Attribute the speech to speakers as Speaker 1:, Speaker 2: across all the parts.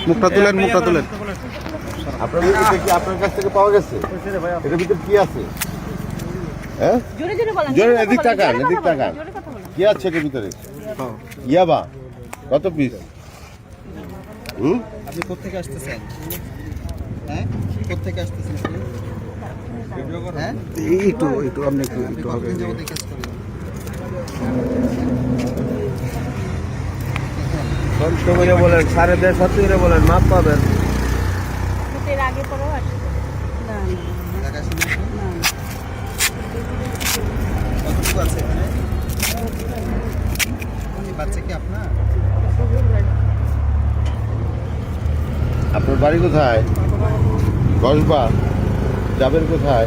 Speaker 1: মুখটা তুলেন, মুখটা তুলেন।
Speaker 2: আপনার কাছ থেকে পাওয়া গেছে? এটার ভিতরে কি আছে? হ্যাঁ, জোরে এদিক তাকান, এদিক তাকান। কি আছে এটার ভিতরে? ইয়াবা কত পিস?
Speaker 3: আপনি কোত্থেকে আসতেছেন? হ্যাঁ, কোত্থেকে আসতেছেন? হ্যাঁ,
Speaker 1: একটু আপনি একটু হবে।
Speaker 2: কষ্ট করে বলেন, 1.5 সত্যি করে বলেন, মাপ পাবেন।
Speaker 4: আগে পরেও আসে না
Speaker 3: ঢাকা শুনেছি। কতটুকু আছে এখানে? এই বাচ্চা কি আপনার?
Speaker 2: আপনার বাড়ি কোথায়? কসবা। যাবেন কোথায়?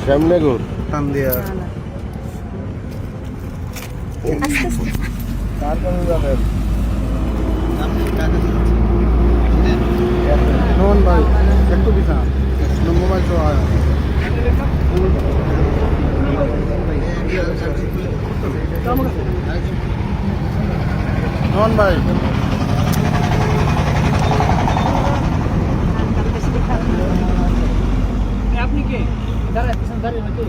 Speaker 2: শ্যামনগর।
Speaker 1: টান দিয়া
Speaker 2: কার কাছে যাবেন?
Speaker 3: আপনি ঢাকা শুনেছি।
Speaker 1: নন ভাই একটু বিছা মোবাইল তো নন ভাই
Speaker 5: আপনি কে দাঁড়ায় নাকি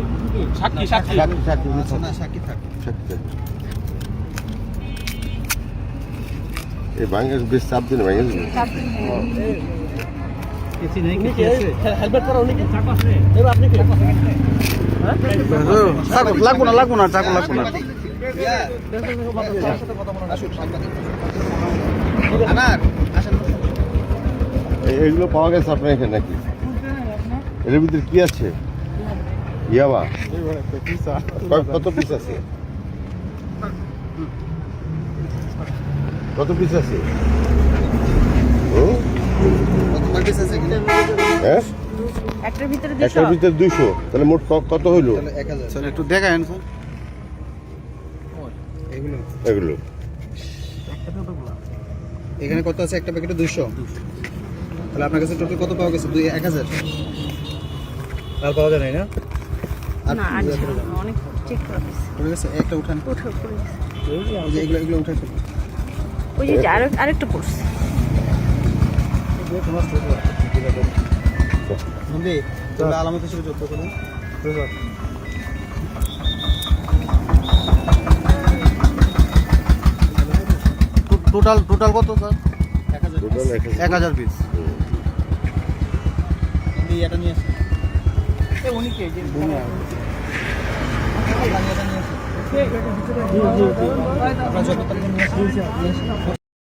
Speaker 5: সাক্ষী সাক্ষী
Speaker 3: আচ্ছা, না, সাক্ষী থাক।
Speaker 2: এই বাংলাদেশ বেশ চাপ দিন, বাংলাদেশ
Speaker 5: হেলমেট পরা উনি কি চাকু আছে এবার আপনি কি চাকু আছে
Speaker 1: চাকু লাগবো না চাকু লাগবো না।
Speaker 3: আসুন, সাংবাদিক। আনার, আসেন।
Speaker 2: এগুলো পাওয়া গেছে আপনার এখানে নাকি? এর ভিতরে কি আছে? ইয়াবা কত পিস আছে? কত পিস আছে?
Speaker 3: কত পিস আছে এখানে?
Speaker 2: হ্যাঁ,
Speaker 4: একটার ভিতরে
Speaker 2: একটার ভিতরে 200, তাহলে মোট কত হইলো?
Speaker 3: তাহলে 1000।
Speaker 1: স্যার একটু দেখায়েন স্যার
Speaker 3: এগুলো
Speaker 2: এগুলো
Speaker 3: এখানে কত আছে? একটা প্যাকেটে 200। তাহলে আপনার কাছে টোটাল কত পাওয়া গেছে? 1000। আর পাওয়া যায় নাই না? আর
Speaker 4: না আর অনেক চেক করা হয়েছে
Speaker 3: পড়ে গেছে? একটা উঠান। এই যে এগুলো উঠান।
Speaker 4: ওই যে আরেকটা পড়ছে
Speaker 3: নন্দী, তোমরা আলামত হিসেবে যুক্ত করুন।
Speaker 1: টোটাল কত স্যার?
Speaker 3: 1000।
Speaker 2: Total
Speaker 1: 1000 piece.
Speaker 3: নন্দী, এটা নিয়ে আসেন।
Speaker 5: উনি কে যে
Speaker 3: আপনার নিয়ে আসেন। আপনার যত তারিখে নিয়ে আসেন।